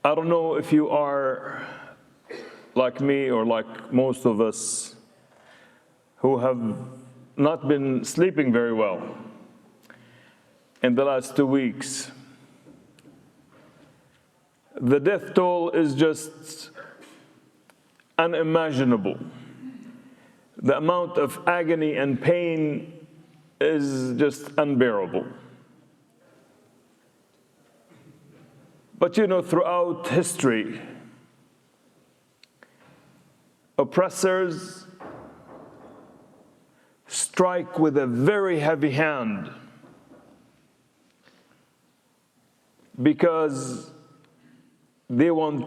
I don't know if you are like me or like most of us who have not been sleeping very well in the last 2 weeks. The death toll is just unimaginable. The amount of agony and pain is just unbearable. But you know, throughout history, oppressors strike with a very heavy hand because they want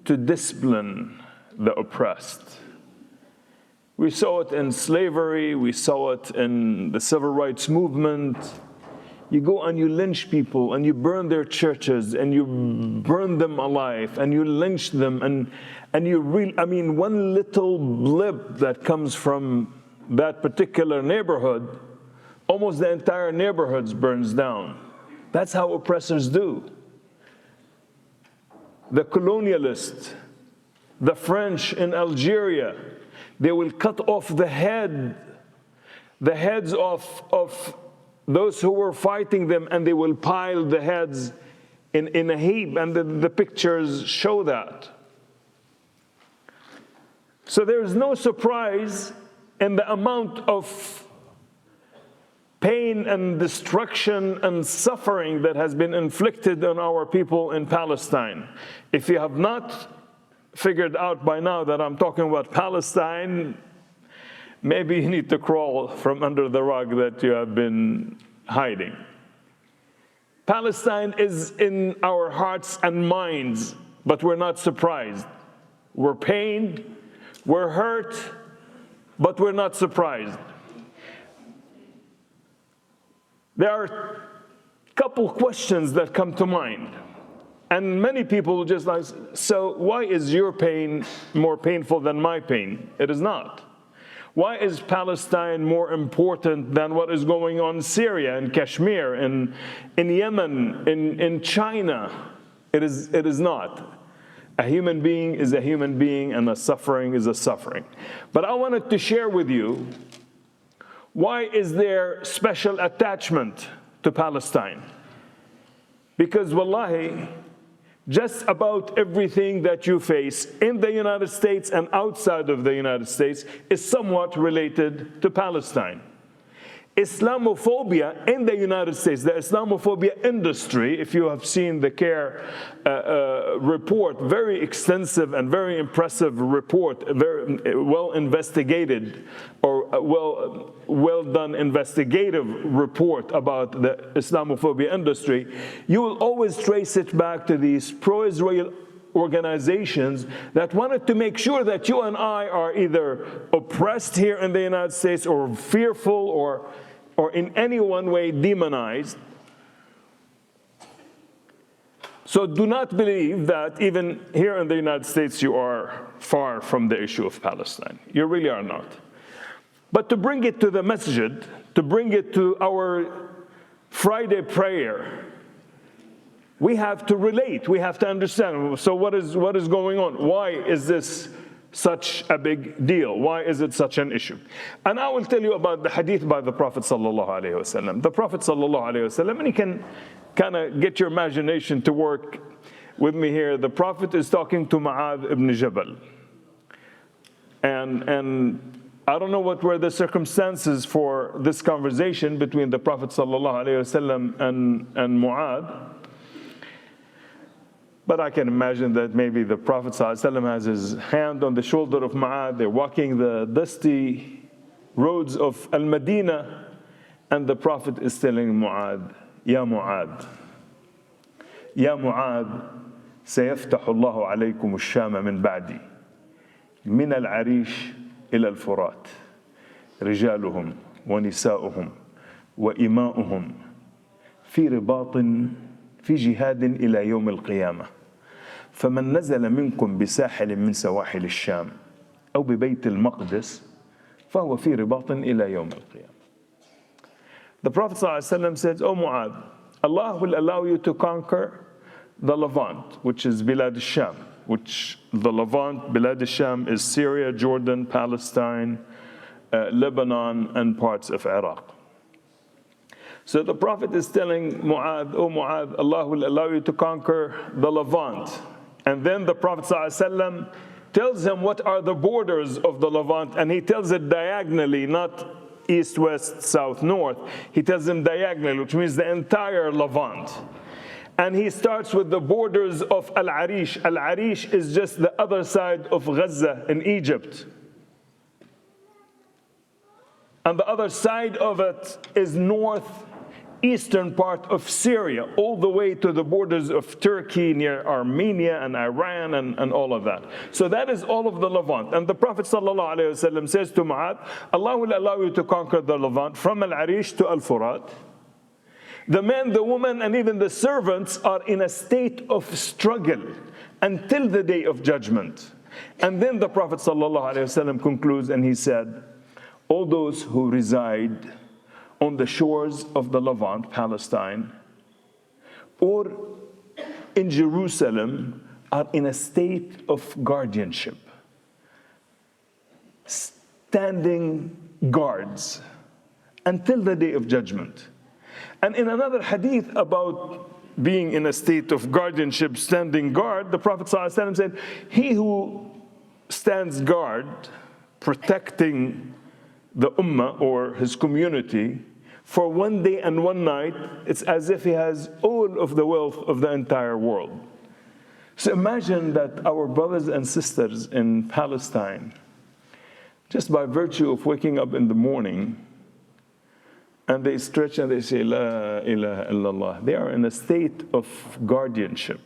to discipline the oppressed. We saw it in slavery, we saw it in the civil rights movement. You go and you lynch people and you burn their churches and you burn them alive and you lynch them and you really, I mean, one little blip that comes from that particular neighborhood, almost the entire neighborhood burns down. That's how oppressors do. The colonialists, the French in Algeria, they will cut off the heads of those who were fighting them, and they will pile the heads in a heap, and the pictures show that. So there is no surprise in the amount of pain and destruction and suffering that has been inflicted on our people in Palestine. If you have not figured out by now that I'm talking about Palestine, maybe you need to crawl from under the rug that you have been hiding. Palestine is in our hearts and minds, but we're not surprised. We're pained, we're hurt, but we're not surprised. There are a couple questions that come to mind. And many people just like, so why is your pain more painful than my pain? It is not. Why is Palestine more important than what is going on in Syria, in Kashmir, in Yemen, in China? It is not. A human being is a human being, and a suffering is a suffering. But I wanted to share with you, why is there special attachment to Palestine? Because wallahi, just about everything that you face in the United States and outside of the United States is somewhat related to Palestine. Islamophobia in the United States, the Islamophobia industry, if you have seen the CARE report, very extensive and very impressive report, very well investigated or well done investigative report about the Islamophobia industry, you will always trace it back to these pro-Israel organizations that wanted to make sure that you and I are either oppressed here in the United States or fearful or in any one way demonized. So do not believe that even here in the United States you are far from the issue of Palestine. You really are not. But to bring it to the masjid, to bring it to our Friday prayer, we have to relate, we have to understand. So what is going on? Why is this such a big deal? Why is it such an issue? And I will tell you about the hadith by the Prophet sallallahu alaihi wasallam. The Prophet sallallahu alaihi wasallam, and you can kind of get your imagination to work with me here. The Prophet is talking to Mu'adh ibn Jabal. And I don't know what were the circumstances for this conversation between the Prophet sallallahu alaihi wasallam and Mu'adh. But I can imagine that maybe the Prophet ﷺ has his hand on the shoulder of Mu'adh. They're walking the dusty roads of Al-Madinah, and the Prophet is telling Mu'adh, Ya Mu'adh, Ya Mu'adh, سيفتح الله عليكم الشام من بعدي من العريش إلى الفرات رجالهم ونساؤهم وإماؤهم في رباط في جهاد إلى يوم القيامة فمن نزل منكم بساحل من سواحل الشام أو ببيت المقدس فهو في رباط إلى يوم القيامة. The Prophet ﷺ said, "O Mu'adh, Allah will allow you to conquer the Levant, which is Bilad al-Sham, which the Levant, Bilad al-Sham is Syria, Jordan, Palestine, Lebanon, and parts of Iraq. So the Prophet is telling Mu'adh, "Oh Mu'adh, Allah will allow you to conquer the Levant." And then the Prophet ﷺ tells him what are the borders of the Levant, and he tells it diagonally, not east, west, south, north. He tells him diagonally, which means the entire Levant. And he starts with the borders of Al-Arish. Al-Arish is just the other side of Gaza in Egypt. And the other side of it is northeastern part of Syria, all the way to the borders of Turkey, near Armenia and Iran and all of that. So that is all of the Levant. And the Prophet ﷺ says to Mu'adh, Allah will allow you to conquer the Levant from Al-Arish to Al-Furat. The men, the women, and even the servants are in a state of struggle until the day of judgment. And then the Prophet ﷺ concludes and he said, all those who reside on the shores of the Levant, Palestine, or in Jerusalem are in a state of guardianship, standing guards until the day of judgment. And in another hadith about being in a state of guardianship, standing guard, the Prophet ﷺ said, he who stands guard, protecting the ummah or his community for one day and one night, it's as if he has all of the wealth of the entire world. So imagine that our brothers and sisters in Palestine, just by virtue of waking up in the morning, and they stretch and they say, La ilaha illallah. They are in a state of guardianship.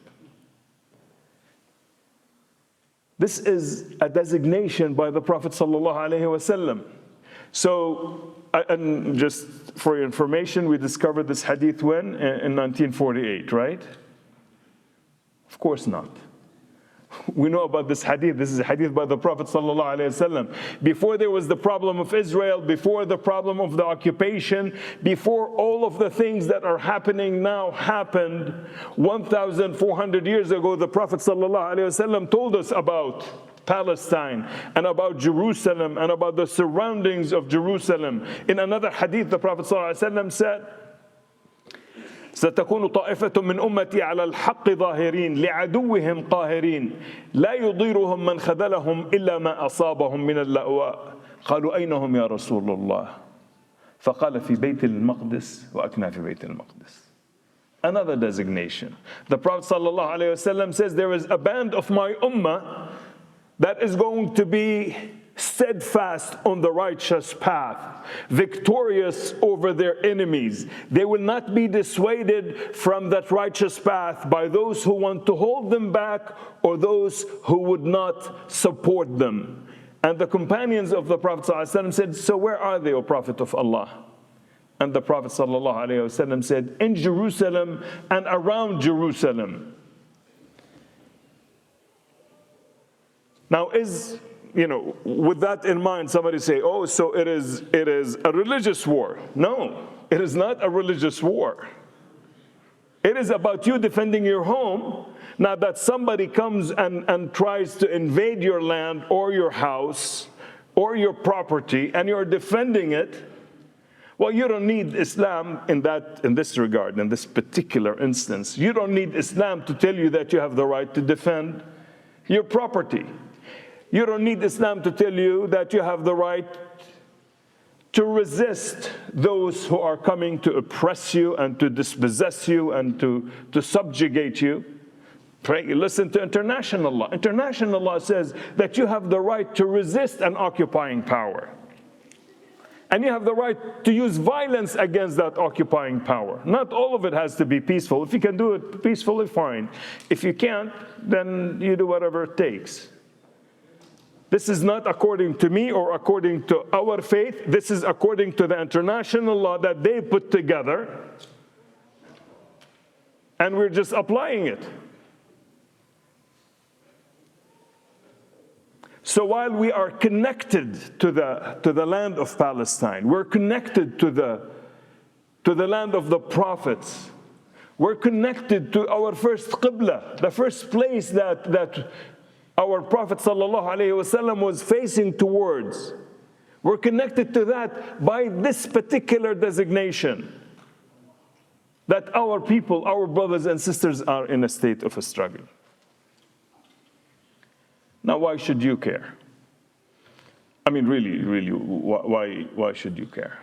This is a designation by the Prophet ﷺ. So, and just for your information, we discovered this hadith when? In 1948, right? Of course not. We know about this hadith. This is a hadith by the Prophet ﷺ. Before there was the problem of Israel, before the problem of the occupation, before all of the things that are happening now happened, 1,400 years ago, the Prophet ﷺ told us about Palestine and about Jerusalem and about the surroundings of Jerusalem. In another hadith, the Prophet ﷺ said, ستكون طائفة من أمتي على الحق ظاهرين لعدوهم قاهرين لا يضيرهم من خذلهم إلا ما أصابهم من اللأواء قالوا أين هم يا رسول الله فقال في بيت المقدس وأكنا في بيت المقدس. Another designation. The Prophet ﷺ says there is a band of my ummah that is going to be steadfast on the righteous path, victorious over their enemies. They will not be dissuaded from that righteous path by those who want to hold them back or those who would not support them. And the companions of the Prophet ﷺ said, so where are they, O Prophet of Allah? And the Prophet ﷺ said, in Jerusalem and around Jerusalem. Now with that in mind, somebody say, oh, so it is a religious war. No, it is not a religious war. It is about you defending your home, not that somebody comes and tries to invade your land or your house or your property and you're defending it. Well, you don't need Islam in this regard, in this particular instance. You don't need Islam to tell you that you have the right to defend your property. You don't need Islam to tell you that you have the right to resist those who are coming to oppress you and to dispossess you and to subjugate you. Listen to international law. International law says that you have the right to resist an occupying power. And you have the right to use violence against that occupying power. Not all of it has to be peaceful. If you can do it peacefully, fine. If you can't, then you do whatever it takes. This is not according to me or according to our faith. This is according to the international law that they put together. And we're just applying it. So while we are connected to the land of Palestine, we're connected to the land of the prophets, We're connected to our first qibla, the first place that our Prophet ﷺ was facing towards. We're connected to that by this particular designation, that our people, our brothers and sisters are in a state of a struggle. Now, why should you care? I mean, really, why should you care?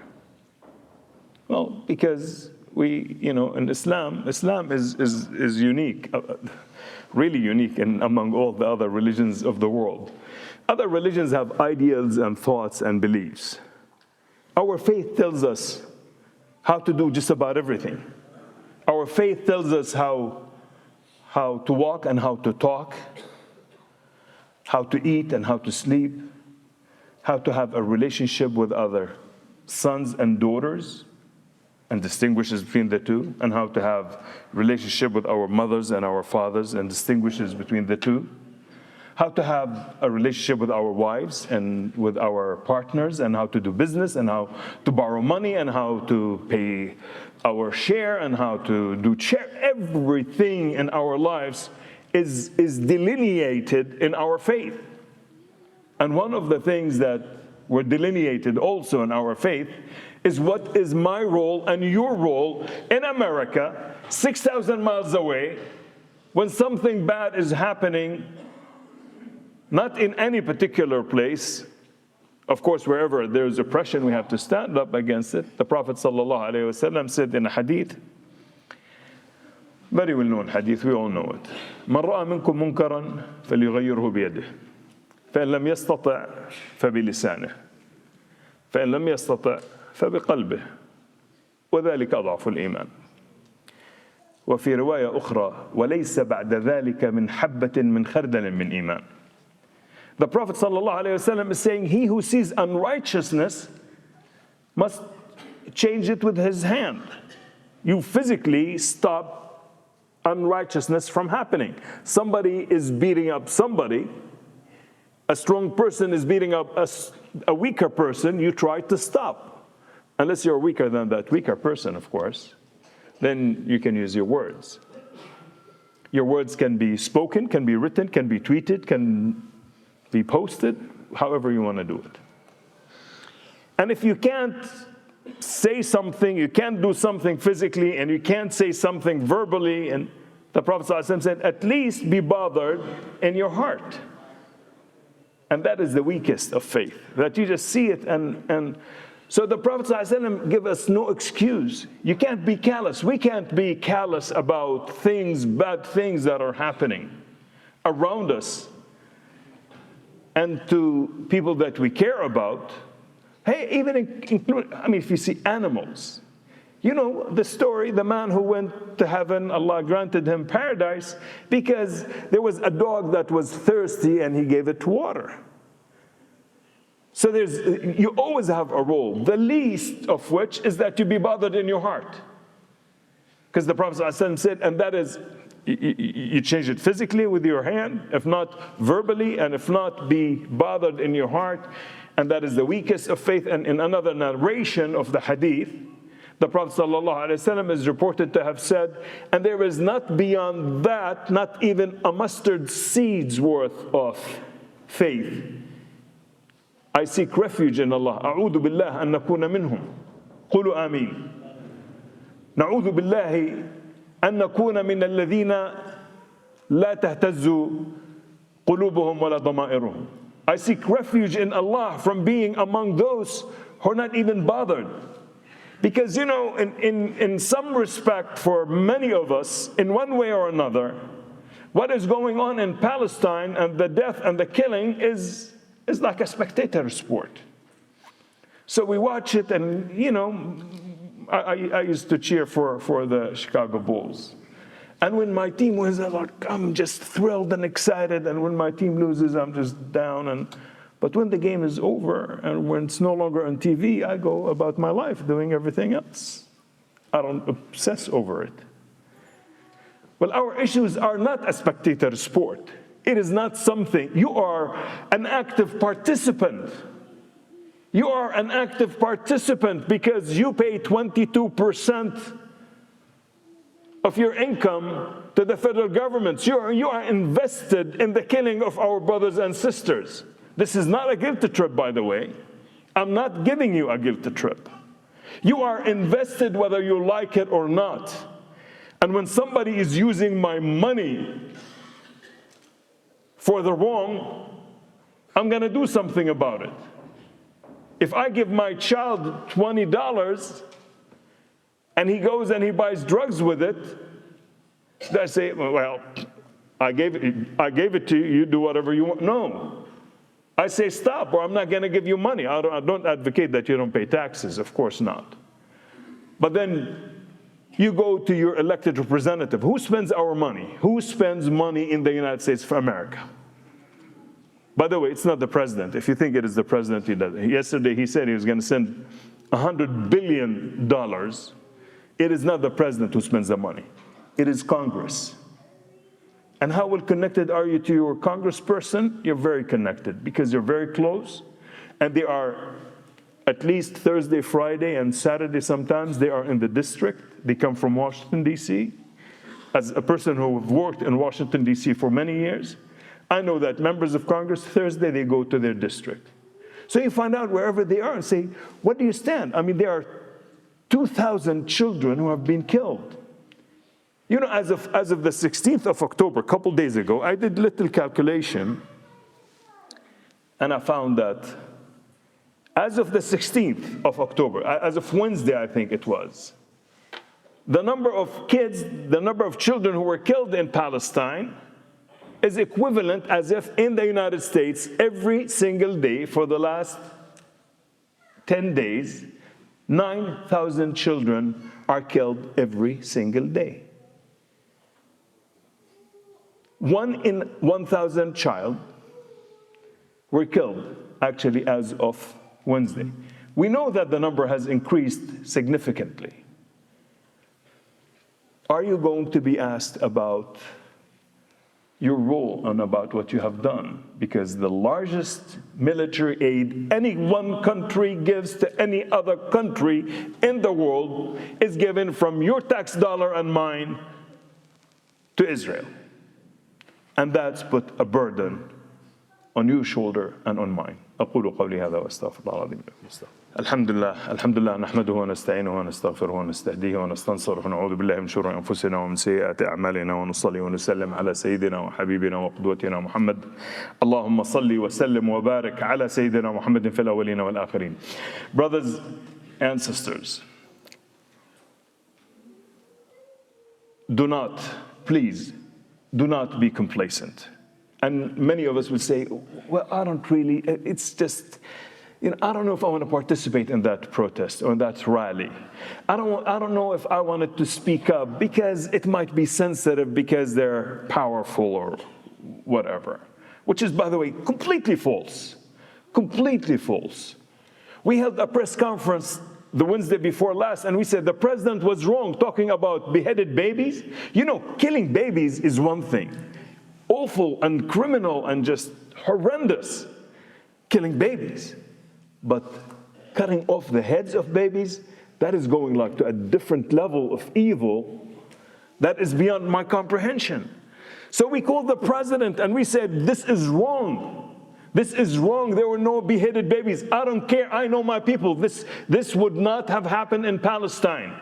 Well, because in Islam is unique, really unique among all the other religions of the world. Other religions have ideals and thoughts and beliefs. Our faith tells us how to do just about everything. Our faith tells us how to walk and how to talk, how to eat and how to sleep, how to have a relationship with other sons and daughters, and distinguishes between the two, and how to have relationship with our mothers and our fathers and distinguishes between the two, how to have a relationship with our wives and with our partners, and how to do business, and how to borrow money, and how to pay our share, and how to do everything in our lives is delineated in our faith. And one of the things that were delineated also in our faith is what is my role and your role in America, 6,000 miles away, when something bad is happening, not in any particular place. Of course, wherever there's oppression, we have to stand up against it. The Prophet ﷺ said in a hadith, very well-known hadith, we all know it. من رأى منكم منكرا فليغيره بيده فإن لم يستطع فبلسانه فإن لم يستطع فبقلبه وذلك أضعف الإيمان. وفي رواية أخرى وليس بعد ذلك من حبة من خردل من إيمان. The Prophet ﷺ is saying, he who sees unrighteousness must change it with his hand. You physically stop unrighteousness from happening. Somebody is beating up somebody. A strong person is beating up a weaker person. You try to stop. Unless you're weaker than that weaker person, of course. Then you can use your words. Your words can be spoken, can be written, can be tweeted, can be posted, however you want to do it. And if you can't say something, you can't do something physically, and you can't say something verbally, and the Prophet ﷺ said, at least be bothered in your heart. And that is the weakest of faith, that you just see it. And so the Prophet ﷺ give us no excuse. You can't be callous. We can't be callous about things, bad things that are happening around us and to people that we care about. Hey, even include, if you see animals, you know the story, the man who went to heaven, Allah granted him paradise because there was a dog that was thirsty and he gave it water. So you always have a role, the least of which is that you be bothered in your heart. Because the Prophet ﷺ said, and that is, you change it physically with your hand, if not verbally, and if not, be bothered in your heart. And that is the weakest of faith. And in another narration of the hadith, the Prophet ﷺ is reported to have said, and there is not beyond that, not even a mustard seed's worth of faith. I seek refuge in Allah. أعوذ بالله أن نكون منهم. قولوا آمين. نعوذ بالله أن نكون من الذين لا تهتز قلوبهم ولا ضمائرهم. I seek refuge in Allah from being among those who are not even bothered. Because, in some respect, for many of us, in one way or another, what is going on in Palestine and the death and the killing is like a spectator sport. So we watch it, and, I used to cheer for the Chicago Bulls. And when my team wins, I'm just thrilled and excited. And when my team loses, I'm just down. But when the game is over and when it's no longer on TV, I go about my life doing everything else. I don't obsess over it. Well, our issues are not a spectator sport. It is not something. You are an active participant. You are an active participant because you pay 22% of your income to the federal government. You are invested in the killing of our brothers and sisters. This is not a guilty trip, by the way. I'm not giving you a guilty trip. You are invested whether you like it or not. And when somebody is using my money for the wrong, I'm going to do something about it. If I give my child $20 and he goes and he buys drugs with it, I say, well, I gave it to you, you do whatever you want. No. I say stop, or I'm not going to give you money. I don't advocate that you don't pay taxes, of course not. But then you go to your elected representative. Who spends our money? Who spends money in the United States of America? By the way, it's not the president. If you think it is the president, he does. Yesterday he said he was going to send $100 billion. It is not the president who spends the money. It is Congress. And how well connected are you to your congressperson? You're very connected because you're very close. And they are, at least Thursday, Friday, and Saturday sometimes, they are in the district. They come from Washington, D.C. As a person who have worked in Washington, D.C. for many years, I know that members of Congress, Thursday, they go to their district. So you find out wherever they are and say, what do you stand? I mean, there are 2,000 children who have been killed. You know, as of the 16th of October, a couple days ago, I did little calculation, and I found that as of the 16th of October, as of Wednesday, I think it was, the number of kids, the number of children who were killed in Palestine is equivalent as if in the United States, every single day for the last 10 days, 9,000 children are killed every single day. 1 in 1,000 child were killed, actually, as of Wednesday. We know that the number has increased significantly. Are you going to be asked about your role and about what you have done? Because the largest military aid any one country gives to any other country in the world is given from your tax dollar and mine to Israel. And that's put a burden on your shoulder and on mine. أقول قولي هذا وأستغفر الله العظيم لكم. الحمد لله نحمده ونستعينه ونستغفره ونستهديه ونستنصره ونعوذ بالله من شرور أنفسنا ومن سيئات أعمالنا ونصلي ونسلم على سيدنا وحبيبنا وقدوتنا محمد. اللهم صل وسلم وبارك على سيدنا محمد في الأولين والآخرين. Brothers and sisters, please do not be complacent. And many of us would say, well, I don't really, it's just, I don't know if I want to participate in that protest or in that rally. I don't know if I wanted to speak up because it might be sensitive because they're powerful or whatever. Which is, by the way, completely false. Completely false. We held a press conference the Wednesday before last, and we said the president was wrong talking about beheaded babies. Killing babies is one thing. Awful and criminal and just horrendous, killing babies. But cutting off the heads of babies, that is going to a different level of evil that is beyond my comprehension. So we called the president and we said, this is wrong. This is wrong. There were no beheaded babies. I don't care. I know my people. This would not have happened in Palestine.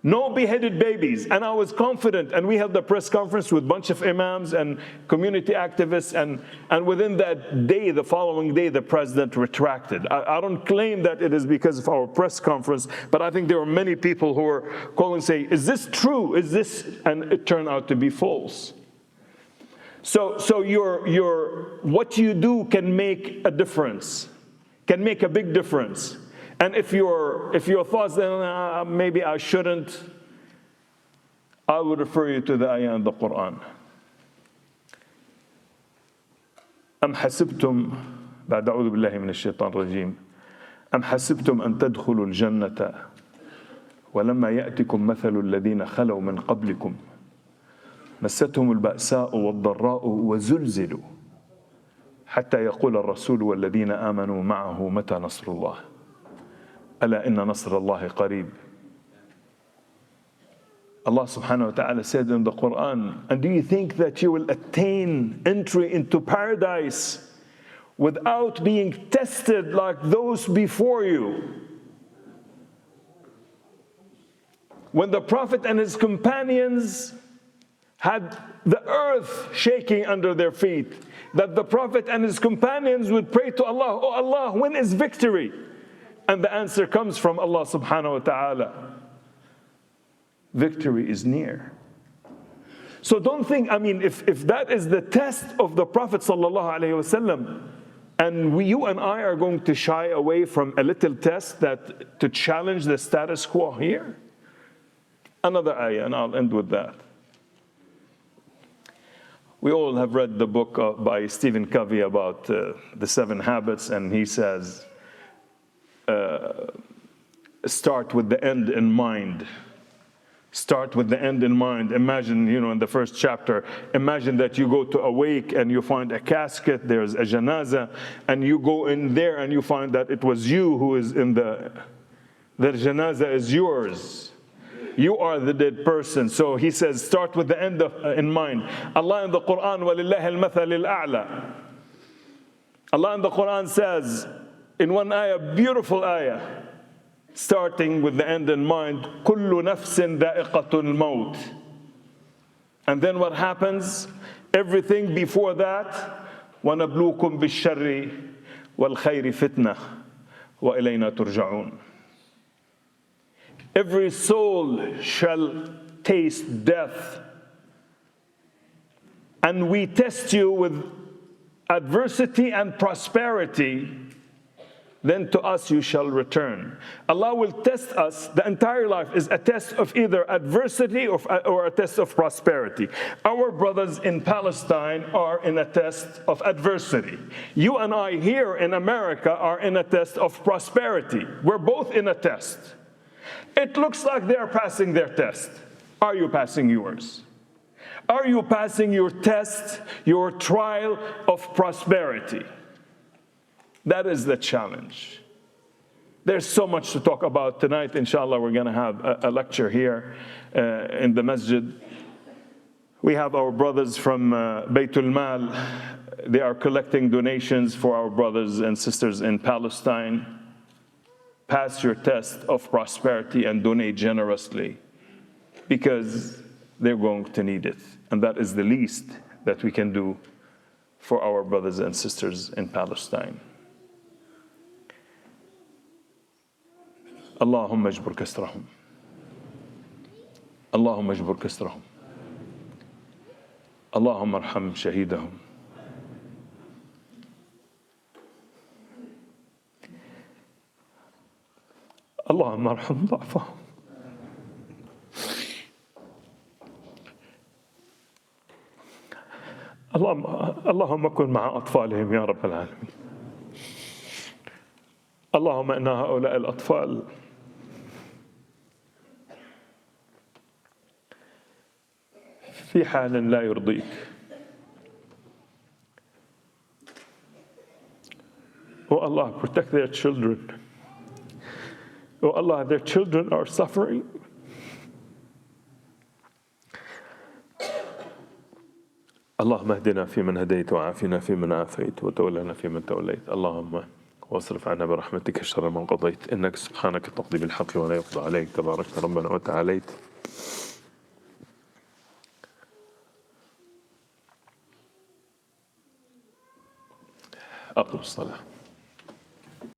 No beheaded babies. And I was confident, and we held the press conference with a bunch of imams and community activists, and within that day, the following day, the president retracted. I don't claim that it is because of our press conference, but I think there were many people who were calling, saying, is this true? Is this? And it turned out to be false. So your what you do can make a difference, can make a big difference. And if your thoughts then maybe I shouldn't, I would refer you to the ayah in the Quran. أم حسبتم بعد أعوذ بالله من الشيطان الرجيم أم حسبتم أن تدخلوا الجنة ولما يأتكم مثل الذين خلوا من قبلكم مستهم البأساء والضراء وزلزلوا حتى يقول الرسول والذين آمنوا معه متى نصر الله ألا إن نصر الله قريب. Allah subhanahu wa ta'ala said in the Quran, and do you think that you will attain entry into paradise without being tested like those before you? When the Prophet and his companions had the earth shaking under their feet, that the Prophet and his companions would pray to Allah, "Oh Allah, when is victory?" And the answer comes from Allah subhanahu wa ta'ala, victory is near. So don't think, if that is the test of the Prophet sallallahu alaihi wasallam, and you and I are going to shy away from a little test that to challenge the status quo here. Another ayah, and I'll end with that. We all have read the book by Stephen Covey about the 7 habits, and he says, start with the end in mind. Start with the end in mind. Imagine, in the first chapter, imagine that you go to a wake and you find a casket, there's a janaza, and you go in there and you find that it was you who is in the janaza is yours. You are the dead person. So he says, start with the end in mind. Allah in the Quran, وَلِلَّهِ الْمَثَلِ الْأَعْلَى. Allah in the Quran says, in one ayah, beautiful ayah, starting with the end in mind, كُلُّ نَفْسٍ ذَائِقَةُ الْمَوْتِ. And then what happens? Everything before that, وَنَبْلُوكُمْ بِالشَّرِّ وَالْخَيْرِ فِتْنَةً وَإِلَيْنَا تُرْجَعُونَ. Every soul shall taste death, and we test you with adversity and prosperity, then to us you shall return. Allah will test us. The entire life is a test of either adversity or a test of prosperity. Our brothers in Palestine are in a test of adversity. You and I here in America are in a test of prosperity. We're both in a test. It looks like they're passing their test. Are you passing yours? Are you passing your test, your trial of prosperity? That is the challenge. There's so much to talk about tonight. Inshallah, we're going to have a lecture here in the masjid. We have our brothers from Baytul Mal. They are collecting donations for our brothers and sisters in Palestine. Pass your test of prosperity and donate generously, because they're going to need it. And that is the least that we can do for our brothers and sisters in Palestine. اللهم اجبر كسرهم اللهم اجبر كسرهم اللهم ارحم شهيدهم اللهم ارحم ضعفهم اللهم كن مع أطفالهم يا رب العالمين. اللهم إن هؤلاء الأطفال في حال لا يرضيك. Oh Allah, protect their children. Oh Allah, their children are suffering. اللهم اهدنا فيمن هديت وعافنا فيمن عافيت وتولنا فيمن توليت. اللهم واصرف عنا برحمتك شر من قضيت، إنك سبحانك تقضي بالحق ولا يقضى عليك، تباركت ربنا وتعاليت. أقم الصلاة.